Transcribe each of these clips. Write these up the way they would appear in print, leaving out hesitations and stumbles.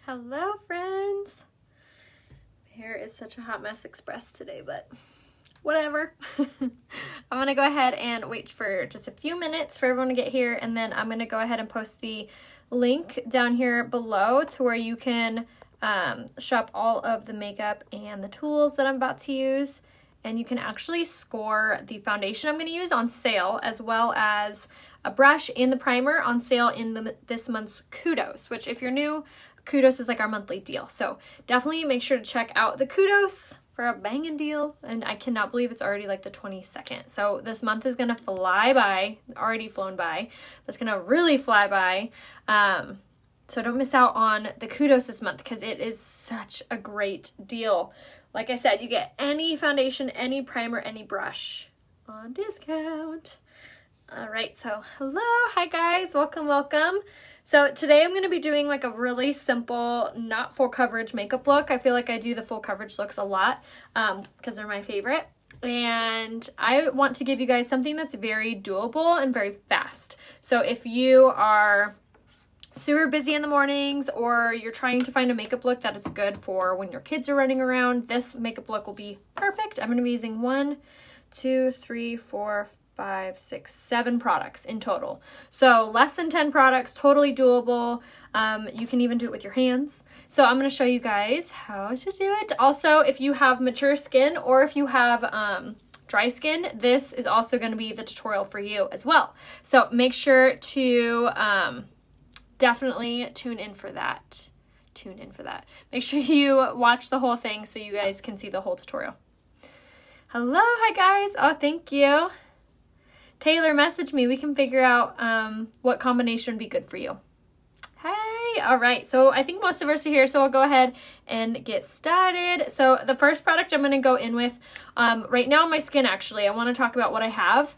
Hello, friends. My hair is such a hot mess expressed today, but whatever. I'm going to go ahead and wait for just a few minutes for everyone to get here, and then I'm going to go ahead and post the link down here below to where you can shop all of the makeup and the tools that I'm about to use. And you can actually score the foundation I'm going to use on sale, as well as a brush and the primer on sale in this month's Kudos, which if you're new, Kudos is like our monthly deal. So definitely make sure to check out the Kudos for a banging deal. And I cannot believe it's already like the 22nd. So this month is going to fly by, already flown by, but it's going to really fly by. So don't miss out on the Kudos this month because it is such a great deal. Like I said, you get any foundation, any primer, any brush on discount. All right, so hello, hi guys, welcome. So today I'm going to be doing like a really simple, not full coverage makeup look. I feel like I do the full coverage looks a lot because they're my favorite. And I want to give you guys something that's very doable and very fast. So if you are super busy in the mornings or you're trying to find a makeup look that is good for when your kids are running around, this makeup look will be perfect. I'm going to be using 1, 2, 3, 4, 5, 6, 7 products in total. So less than 10 products, totally doable. You can even do it with your hands. So I'm going to show you guys how to do it. Also, if you have mature skin or if you have dry skin, this is also going to be the tutorial for you as well. So make sure to definitely tune in for that. Make sure you watch the whole thing so you guys can see the whole tutorial. Hello, hi guys. Oh, thank you. Taylor, message me. We can figure out what combination would be good for you. Hey, all right. So I think most of us are here, so I'll go ahead and get started. So the first product I'm going to go in with right now on my skin, actually, I want to talk about what I have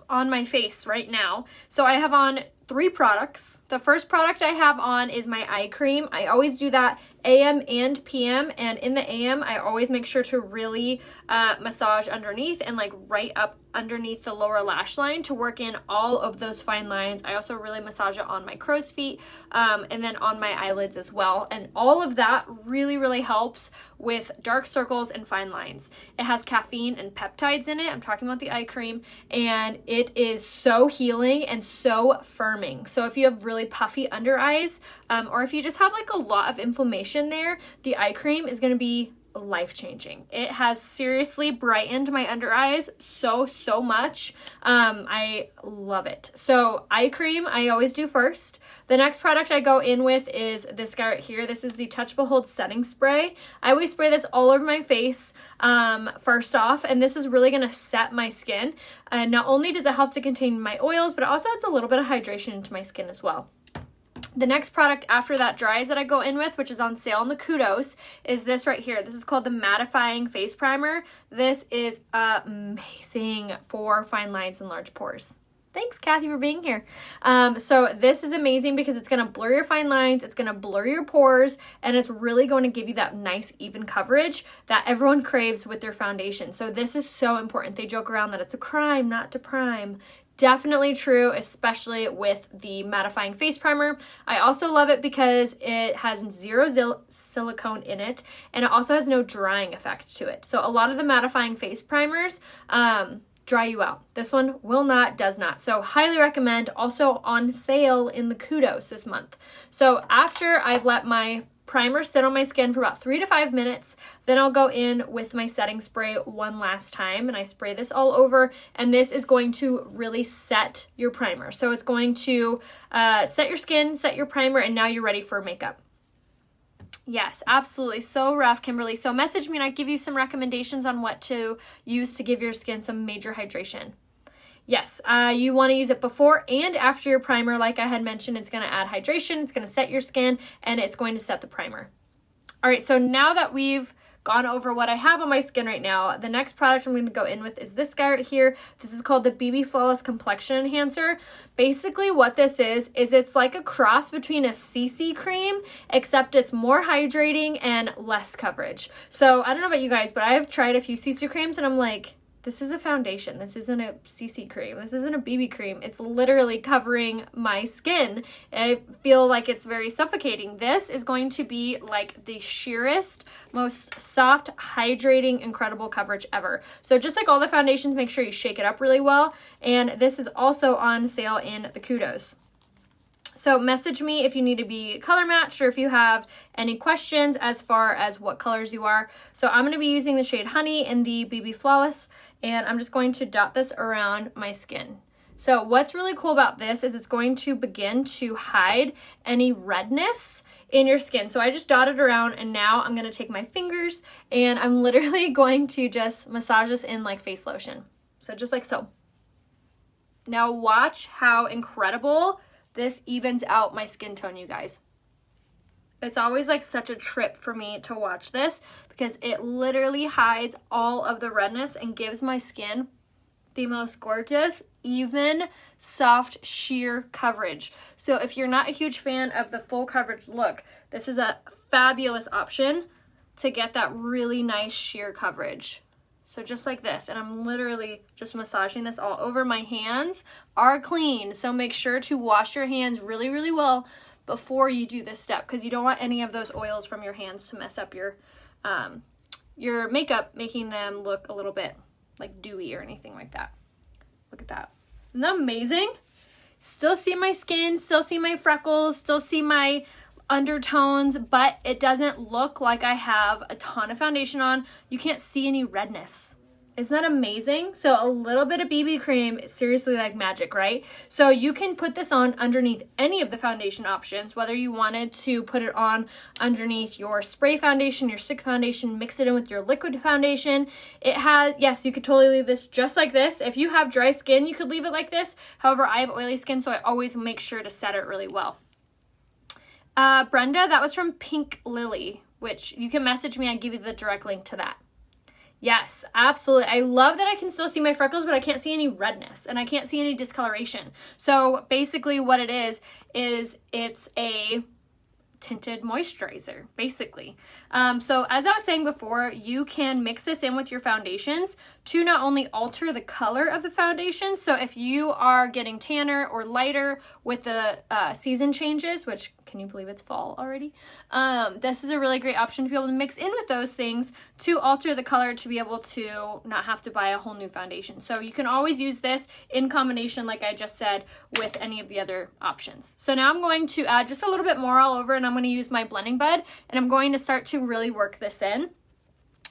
on my face right now. So I have on 3 products. The first product I have on is my eye cream. I always do that AM and PM, and in the AM I always make sure to really massage underneath and like right up underneath the lower lash line to work in all of those fine lines. I also really massage it on my crow's feet and then on my eyelids as well, and all of that really helps with dark circles and fine lines. It has caffeine and peptides in it. I'm talking about the eye cream, and it is so healing and so firming. So if you have really puffy under eyes or if you just have like a lot of inflammation there, the eye cream is going to be life-changing. It has seriously brightened my under eyes so much. I love it. So eye cream I always do first. The next product I go in with is this guy right here. This is the Touch Behold setting spray. I always spray this all over my face first off, and this is really going to set my skin. And not only does it help to contain my oils, but it also adds a little bit of hydration into my skin as well. The next product after that dries that I go in with, which is on sale in the Kudos, is this right here. This is called the Mattifying Face Primer. This is amazing for fine lines and large pores. Thanks, Kathy, for being here. So this is amazing because it's going to blur your fine lines, it's going to blur your pores, and it's really going to give you that nice even coverage that everyone craves with their foundation. So this is so important. They joke around that it's a crime not to prime. Definitely true, especially with the mattifying face primer. I also love it because it has zero silicone in it, and it also has no drying effect to it. So a lot of the mattifying face primers dry you out. This one will not, does not. So highly recommend. Also on sale in the Kudos this month. So after I've let my primer sit on my skin for about 3 to 5 minutes. Then I'll go in with my setting spray one last time, and I spray this all over, and this is going to really set your primer. So it's going to set your skin, set your primer, and now you're ready for makeup. Yes, absolutely. So rough, Kimberly. So message me and I give you some recommendations on what to use to give your skin some major hydration. Yes, you want to use it before and after your primer. Like I had mentioned, it's going to add hydration, it's going to set your skin, and it's going to set the primer. All right, so now that we've gone over what I have on my skin right now, the next product I'm going to go in with is this guy right here. This is called the BB Flawless Complexion Enhancer. Basically what this is it's like a cross between a CC cream, except it's more hydrating and less coverage. So I don't know about you guys, but I've tried a few CC creams and I'm like, this is a foundation. This isn't a CC cream. This isn't a BB cream. It's literally covering my skin. I feel like it's very suffocating. This is going to be like the sheerest, most soft, hydrating, incredible coverage ever. So just like all the foundations, make sure you shake it up really well. And this is also on sale in the Kudos. So message me if you need to be color matched or if you have any questions as far as what colors you are. So I'm going to be using the shade Honey in the BB Flawless, and I'm just going to dot this around my skin. So what's really cool about this is it's going to begin to hide any redness in your skin. So I just dotted around, and now I'm going to take my fingers and I'm literally going to just massage this in like face lotion. So just like so. Now watch how incredible this evens out my skin tone, you guys. It's always like such a trip for me to watch this because it literally hides all of the redness and gives my skin the most gorgeous, even, soft, sheer coverage. So if you're not a huge fan of the full coverage look, this is a fabulous option to get that really nice sheer coverage. So just like this, and I'm literally just massaging this all over. My hands are clean, so make sure to wash your hands really, really well before you do this step because you don't want any of those oils from your hands to mess up your makeup, making them look a little bit like dewy or anything like that. Look at that. Isn't that amazing? Still see my skin, still see my freckles, still see my undertones, but it doesn't look like I have a ton of foundation on. You can't see any redness. Isn't that amazing? So a little bit of BB cream is seriously like magic, right? So you can put this on underneath any of the foundation options, whether you wanted to put it on underneath your spray foundation, your stick foundation, mix it in with your liquid foundation. It has, yes, you could totally leave this just like this. If you have dry skin, you could leave it like this. However, I have oily skin, so I always make sure to set it really well. Brenda, that was from Pink Lily, which you can message me. I give you the direct link to that. Yes, absolutely. I love that I can still see my freckles, but I can't see any redness and I can't see any discoloration. So basically what it is it's a tinted moisturizer, basically. So as I was saying before, you can mix this in with your foundations to not only alter the color of the foundation. So if you are getting tanner or lighter with the season changes, which can you believe it's fall already? This is a really great option to be able to mix in with those things to alter the color to be able to not have to buy a whole new foundation. So you can always use this in combination, like I just said, with any of the other options. So now I'm going to add just a little bit more all over, and I'm going to use my blending bud, and I'm going to start to really work this in.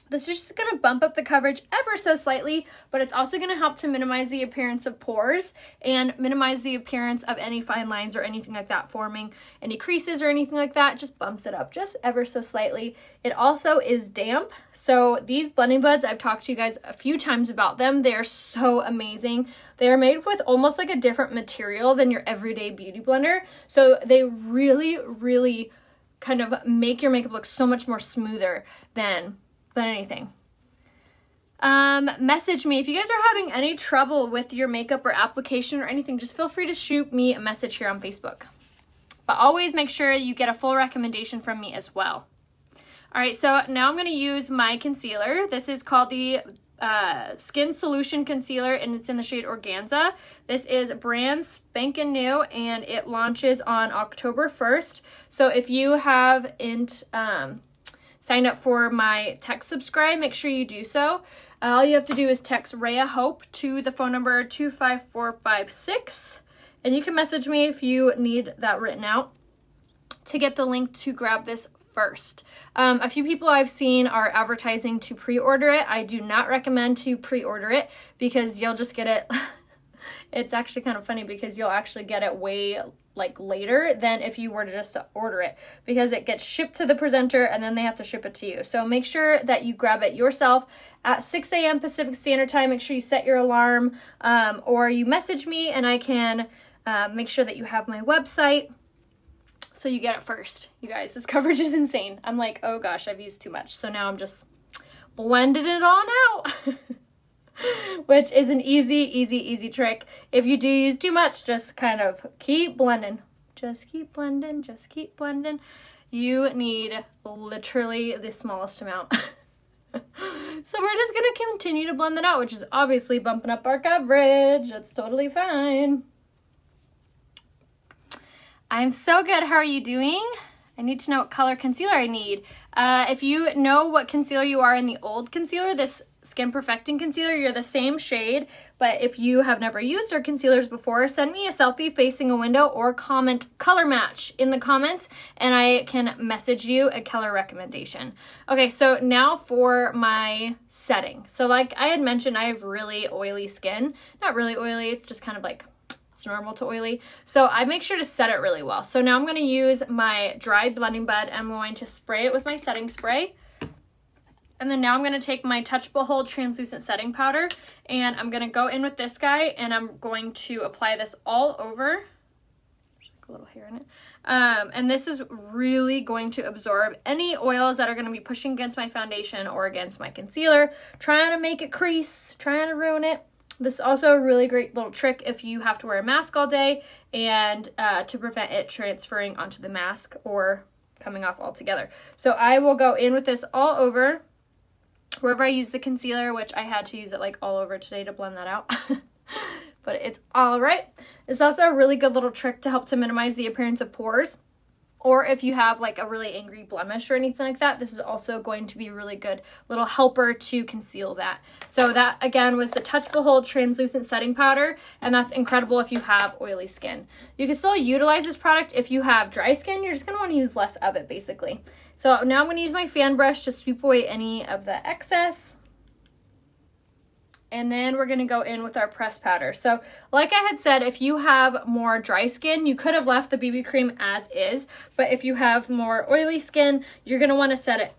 This is just going to bump up the coverage ever so slightly, but it's also going to help to minimize the appearance of pores and minimize the appearance of any fine lines or anything like that forming, any creases or anything like that. It just bumps it up just ever so slightly. It also is damp. So these blending buds, I've talked to you guys a few times about them. They're so amazing. They are made with almost like a different material than your everyday beauty blender. So they really, really kind of make your makeup look so much more smoother than anything. Message me if you guys are having any trouble with your makeup or application or anything. Just feel free to shoot me a message here on Facebook, but always make sure you get a full recommendation from me as well. All right, so now I'm going to use my concealer. This is called the Skin Solution Concealer, and it's in the shade Organza. This is brand spanking new, and it launches on October 1st. So if you haven't signed up for my text subscribe, make sure you do so. All you have to do is text Rhea Hope to the phone number 25456, and you can message me if you need that written out to get the link to grab this first. A few people I've seen are advertising to pre-order it. I do not recommend to pre-order it because you'll just get it. It's actually kind of funny because you'll actually get it way later than if you were to just order it, because it gets shipped to the presenter and then they have to ship it to you. So make sure that you grab it yourself at 6 a.m. Pacific Standard Time. Make sure you set your alarm, or you message me and I can make sure that you have my website so you get it first. You guys, this coverage is insane. I'm like, oh gosh, I've used too much. So now I'm just blending it on out. Which is an easy trick. If you do use too much, just kind of keep blending. Just keep blending. You need literally the smallest amount. So we're just going to continue to blend that out, which is obviously bumping up our coverage. That's totally fine. I'm so good. How are you doing? I need to know what color concealer I need. If you know what concealer you are in the old concealer, this Skin Perfecting concealer, you're the same shade. But if you have never used our concealers before, send me a selfie facing a window or comment color match in the comments and I can message you a color recommendation. Okay, so now for my setting. So like I had mentioned, I have really oily skin. Not really oily, it's just kind of like it's normal to oily. So I make sure to set it really well. So now I'm going to use my dry blending bud. I'm going to spray it with my setting spray. And then now I'm going to take my Touchable Hold Translucent Setting Powder and I'm going to go in with this guy and I'm going to apply this all over. There's like a little hair in it. And this is really going to absorb any oils that are going to be pushing against my foundation or against my concealer, trying to make it crease, trying to ruin it. This is also a really great little trick if you have to wear a mask all day and to prevent it transferring onto the mask or coming off altogether. So I will go in with this all over wherever I use the concealer, which I had to use it like all over today to blend that out. But it's all right. It's also a really good little trick to help to minimize the appearance of pores. Or if you have like a really angry blemish or anything like that, this is also going to be a really good little helper to conceal that. So that again was the Touchable Hold Translucent Setting Powder, and that's incredible if you have oily skin. You can still utilize this product if you have dry skin. You're just going to want to use less of it basically. So now I'm going to use my fan brush to sweep away any of the excess. And then we're going to go in with our pressed powder. So like I had said, if you have more dry skin, you could have left the BB cream as is. But if you have more oily skin, you're going to want to set it.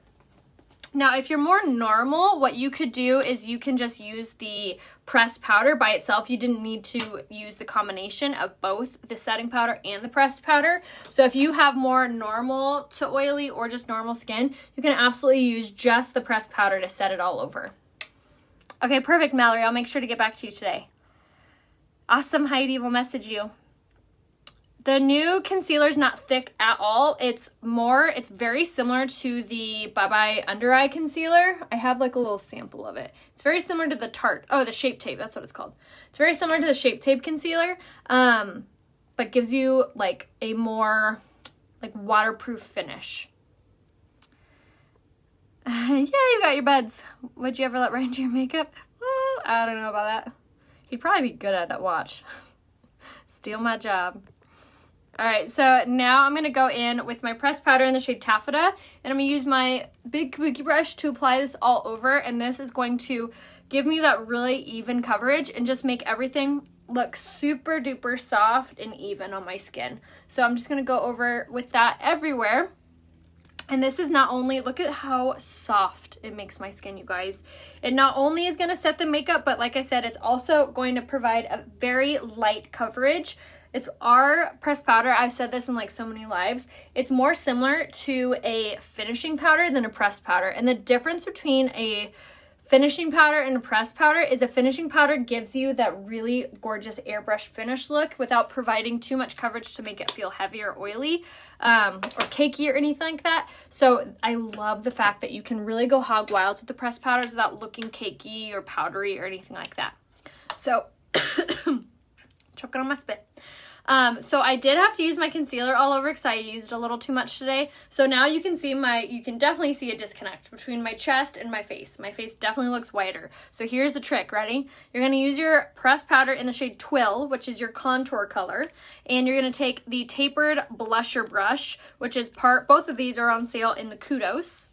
Now, if you're more normal, what you could do is you can just use the pressed powder by itself. You didn't need to use the combination of both the setting powder and the pressed powder. So if you have more normal to oily or just normal skin, you can absolutely use just the pressed powder to set it all over. Okay, perfect, Mallory. I'll make sure to get back to you today. Awesome, Heidi. We'll message you. The new concealer is not thick at all. It's very similar to the Bye Bye Under Eye Concealer. I have like a little sample of it. It's very similar to the the Shape Tape. That's what it's called. It's very similar to the Shape Tape concealer, but gives you like a more like waterproof finish. Yeah, you got your buds. Would you ever let Ryan do your makeup? Oh, I don't know about that. He'd probably be good at it. Watch. Steal my job. All right, so now I'm going to go in with my pressed powder in the shade Taffeta, and I'm going to use my big kabuki brush to apply this all over, and this is going to give me that really even coverage and just make everything look super duper soft and even on my skin. So I'm just going to go over with that everywhere. And this is not only, look at how soft it makes my skin, you guys. It not only is going to set the makeup, but like I said, it's also going to provide a very light coverage. It's our pressed powder. I've said this in like so many lives. It's more similar to a finishing powder than a pressed powder. And the difference between a finishing powder and a pressed powder is a finishing powder gives you that really gorgeous airbrush finish look without providing too much coverage to make it feel heavy or oily or cakey or anything like that. So I love the fact that you can really go hog wild with the pressed powders without looking cakey or powdery or anything like that. So choking on my spit. So I did have to use my concealer all over because I used a little too much today. So now you can see you can definitely see a disconnect between my chest and my face. My face definitely looks whiter. So here's the trick, ready? You're going to use your pressed powder in the shade Twill, which is your contour color. And you're going to take the tapered blusher brush, which is both of these are on sale in the Kudos.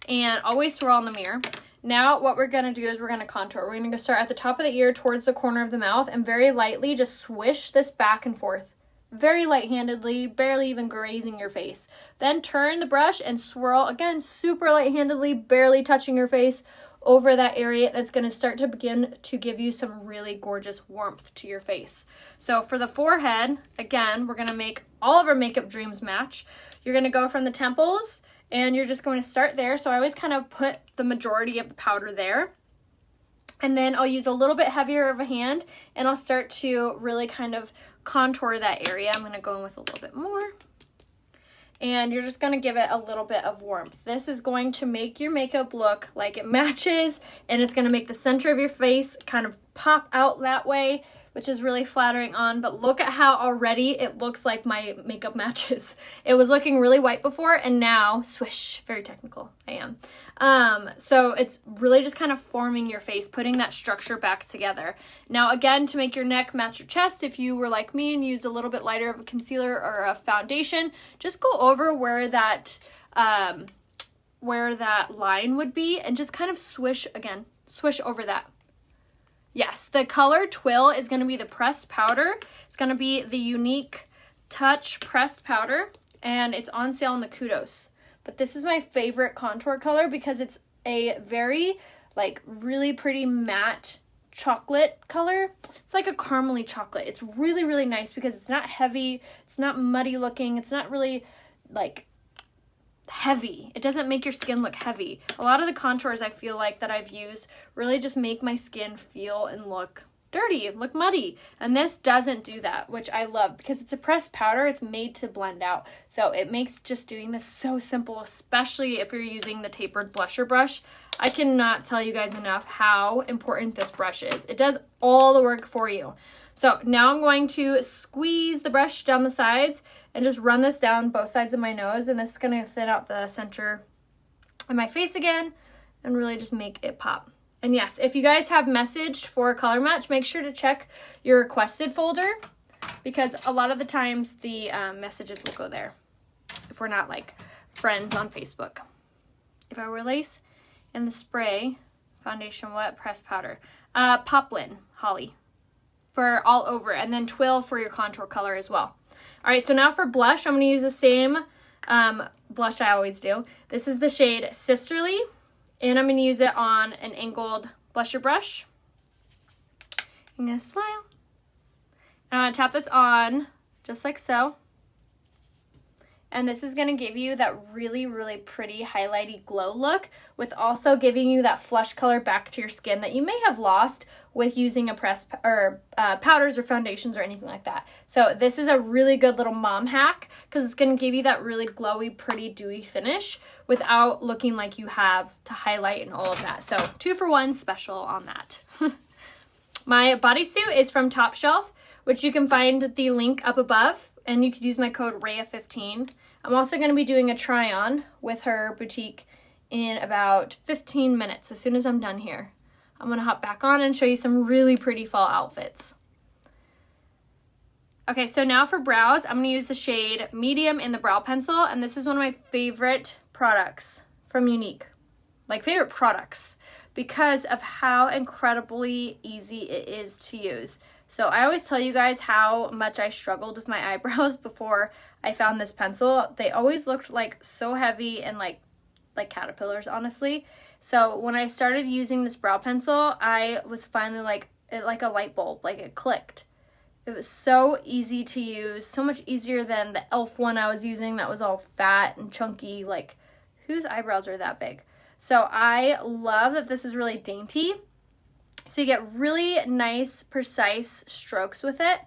And always swirl in the mirror. Now what we're going to do is we're going to contour. We're going to start at the top of the ear towards the corner of the mouth and very lightly just swish this back and forth. Very light-handedly, barely even grazing your face. Then turn the brush and swirl, again, super light-handedly, barely touching your face over that area. It's going to start to begin to give you some really gorgeous warmth to your face. So for the forehead, again, we're going to make all of our makeup dreams match. You're going to go from the temples and you're just going to start there. So I always kind of put the majority of the powder there. And then I'll use a little bit heavier of a hand and I'll start to really kind of contour that area. I'm going to go in with a little bit more. and you're just going to give it a little bit of warmth. This is going to make your makeup look like it matches, and it's going to make the center of your face kind of pop out that way, which is really flattering on. But look at how already it looks like my makeup matches. It was looking really white before, and now, swish, very technical, I am. So it's really just kind of forming your face, putting that structure back together. Now again, to make your neck match your chest, if you were like me and used a little bit lighter of a concealer or a foundation, just go over where that line would be and just kind of swish over that. Yes, the color Twill is going to be the pressed powder. It's going to be the Unique Touch pressed powder, and it's on sale in the Kudos. But this is my favorite contour color because it's a very, like, really pretty matte chocolate color. It's like a caramely chocolate. It's really, really nice because it's not heavy. It's not muddy looking. It's not really, like, heavy. It doesn't make your skin look heavy. A lot of the contours I feel like that I've used really just make my skin feel and look dirty, look muddy. And this doesn't do that, which I love because it's a pressed powder. It's made to blend out. So it makes just doing this so simple, especially if you're using the tapered blusher brush. I cannot tell you guys enough how important this brush is. It does all the work for you. So now I'm going to squeeze the brush down the sides and just run this down both sides of my nose. And this is going to thin out the center of my face again and really just make it pop. And yes, if you guys have messaged for a color match, make sure to check your requested folder because a lot of the times the messages will go there if we're not like friends on Facebook. If I were lace and the spray, foundation wet, pressed powder, Poplin, Holly. For all over, and then Twill for your contour color as well. All right, so now for blush, I'm going to use the same blush I always do. This is the shade Sisterly, and I'm going to use it on an angled blusher brush. I'm going to smile. And I'm going to tap this on just like so. And this is going to give you that really, really pretty highlighty glow look with also giving you that flush color back to your skin that you may have lost with using a pressed or powders or foundations or anything like that. So this is a really good little mom hack because it's going to give you that really glowy, pretty, dewy finish without looking like you have to highlight and all of that. So 2-for-1 special on that. My bodysuit is from Top Shelf, which you can find the link up above. And you could use my code RAYA15. I'm also going to be doing a try-on with her boutique in about 15 minutes. As soon as I'm done here, I'm going to hop back on and show you some really pretty fall outfits. Okay, so now for brows, I'm going to use the shade Medium in the brow pencil. And this is one of my favorite products from Unique. Like favorite products because of how incredibly easy it is to use. So I always tell you guys how much I struggled with my eyebrows before I found this pencil. They always looked like so heavy and like caterpillars, honestly. So when I started using this brow pencil, I was finally like a light bulb, like it clicked. It was so easy to use, so much easier than the e.l.f. one I was using that was all fat and chunky. Like, whose eyebrows are that big? So I love that this is really dainty. So you get really nice, precise strokes with it,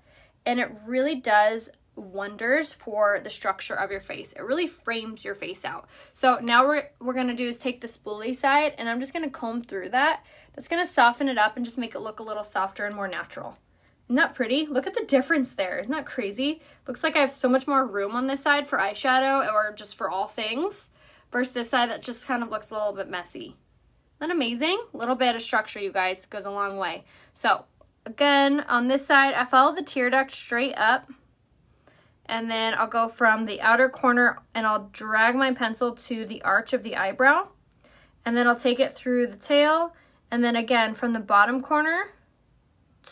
and it really does wonders for the structure of your face. It really frames your face out. So now we're going to do is take the spoolie side, and I'm just going to comb through that. That's going to soften it up and just make it look a little softer and more natural. Isn't that pretty? Look at the difference there. Isn't that crazy? Looks like I have so much more room on this side for eyeshadow or just for all things versus this side that just kind of looks a little bit messy. Isn't that amazing? A little bit of structure, you guys, goes a long way. So again, on this side, I follow the tear duct straight up, and then I'll go from the outer corner and I'll drag my pencil to the arch of the eyebrow, and then I'll take it through the tail, and then again from the bottom corner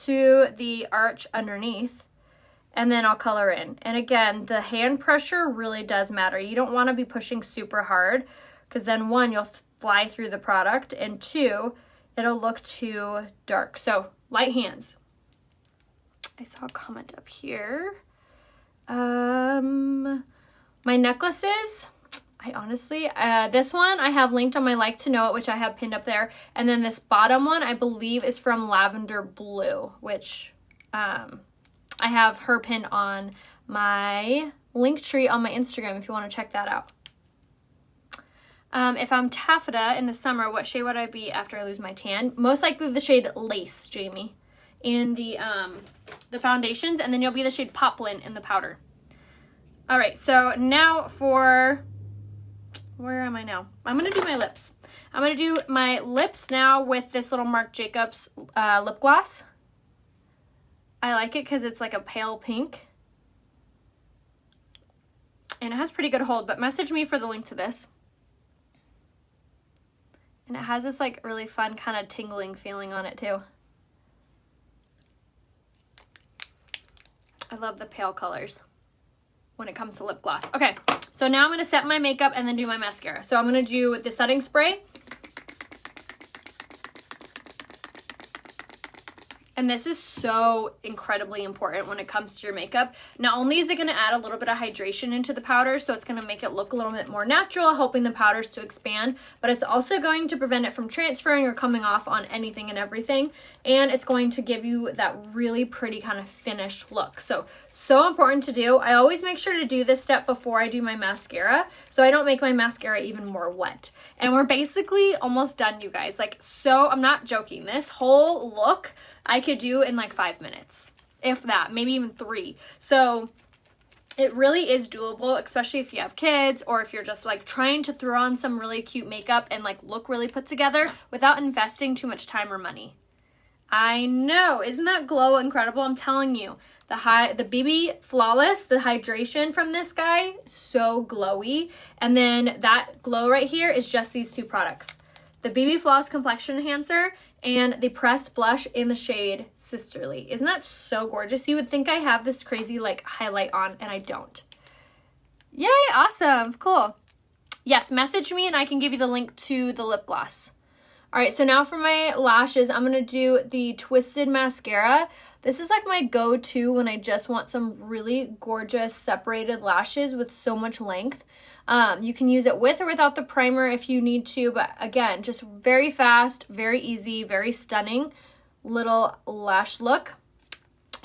to the arch underneath, and then I'll color in. And again, the hand pressure really does matter. You don't want to be pushing super hard because then one, you'll fly through the product, and 2, it'll look too dark. So light hands. I saw a comment up here. My necklaces, I honestly, this one I have linked on my Like to Know It, which I have pinned up there. And then this bottom one, I believe, is from Lavender Blue, which I have her pinned on my link tree on my Instagram if you want to check that out. If I'm taffeta in the summer, what shade would I be after I lose my tan? Most likely the shade Lace, Jamie, in the foundations, and then you'll be the shade Poplin in the powder. All right, so now for, where am I now? I'm going to do my lips. I'm going to do my lips now with this little Marc Jacobs lip gloss. I like it because it's like a pale pink. And it has pretty good hold, but message me for the link to this. And it has this like really fun kind of tingling feeling on it too. I love the pale colors when it comes to lip gloss. Okay, so now I'm going to set my makeup and then do my mascara. So I'm going to do the setting spray. And this is so incredibly important when it comes to your makeup. Not only is it going to add a little bit of hydration into the powder, so it's going to make it look a little bit more natural, helping the powders to expand, but it's also going to prevent it from transferring or coming off on anything and everything. And it's going to give you that really pretty kind of finished look. So important to do. I always make sure to do this step before I do my mascara, so I don't make my mascara even more wet. And we're basically almost done, you guys. Like, so I'm not joking. This whole look I could do in like 5 minutes, if that, maybe even 3. So it really is doable, especially if you have kids or if you're just like trying to throw on some really cute makeup and like look really put together without investing too much time or money. I know, isn't that glow incredible? I'm telling you, the BB Flawless, the hydration from this guy, so glowy. And then that glow right here is just these 2 products. The BB Flawless Complexion Enhancer and the pressed blush in the shade Sisterly. Isn't that so gorgeous? You would think I have this crazy like highlight on, and I don't. Yay, awesome, cool. Yes, message me and I can give you the link to the lip gloss. All right, so now for my lashes, I'm gonna do the Twisted Mascara. This is like my go-to when I just want some really gorgeous separated lashes with so much length. You can use it with or without the primer if you need to, but again, just very fast, very easy, very stunning little lash look.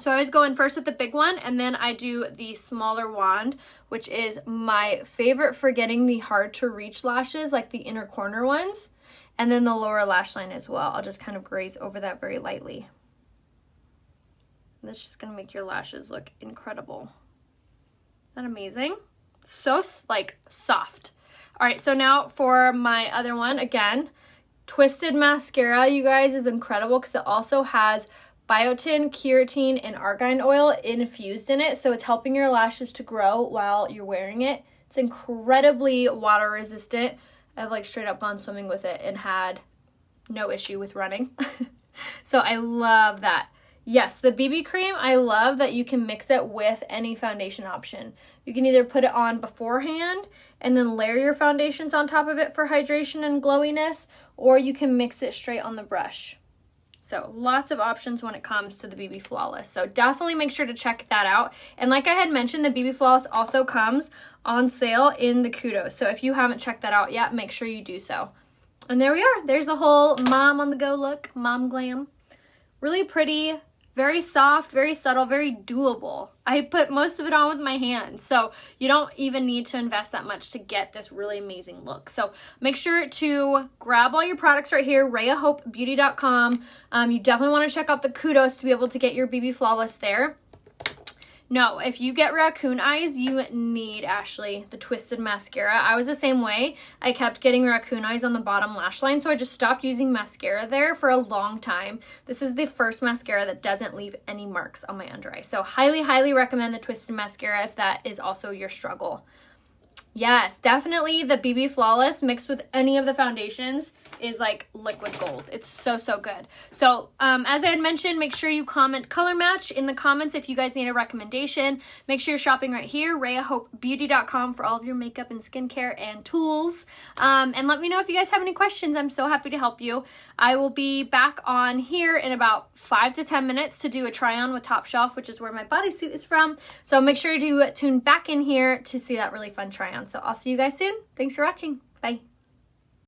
So I always go in first with the big one, and then I do the smaller wand, which is my favorite for getting the hard to reach lashes, like the inner corner ones, and then the lower lash line as well. I'll just kind of graze over that very lightly. That's just gonna make your lashes look incredible. Isn't that amazing? So like soft. All right, so now for my other one, again, Twisted Mascara, you guys, is incredible because it also has biotin, keratin, and argan oil infused in it, so it's helping your lashes to grow while you're wearing it. It's incredibly water resistant. I've like straight up gone swimming with it and had no issue with running. So I love that. Yes, the BB cream, I love that you can mix it with any foundation option. You can either put it on beforehand and then layer your foundations on top of it for hydration and glowiness, or you can mix it straight on the brush. So lots of options when it comes to the BB Flawless. So definitely make sure to check that out. And like I had mentioned, the BB Flawless also comes on sale in the Kudos. So if you haven't checked that out yet, make sure you do so. And there we are. There's the whole mom on the go look, mom glam. Really pretty. Very soft, very subtle, very doable. I put most of it on with my hands, so you don't even need to invest that much to get this really amazing look. So make sure to grab all your products right here, RheaHopeBeauty.com. You definitely want to check out the Kudos to be able to get your BB Flawless there. No, if you get raccoon eyes, you need, Ashley, the Twisted Mascara. I was the same way. I kept getting raccoon eyes on the bottom lash line, so I just stopped using mascara there for a long time. This is the first mascara that doesn't leave any marks on my under eye. So highly, highly recommend the Twisted Mascara if that is also your struggle. Yes, definitely the BB Flawless mixed with any of the foundations is like liquid gold. It's so, so good. So as I had mentioned, make sure you comment color match in the comments if you guys need a recommendation. Make sure you're shopping right here, RheaHopeBeauty.com, for all of your makeup and skincare and tools. And let me know if you guys have any questions. I'm so happy to help you. I will be back on here in about 5 to 10 minutes to do a try on with Top Shelf, which is where my bodysuit is from. So make sure to tune back in here to see that really fun try on. So I'll see you guys soon. Thanks for watching. Bye.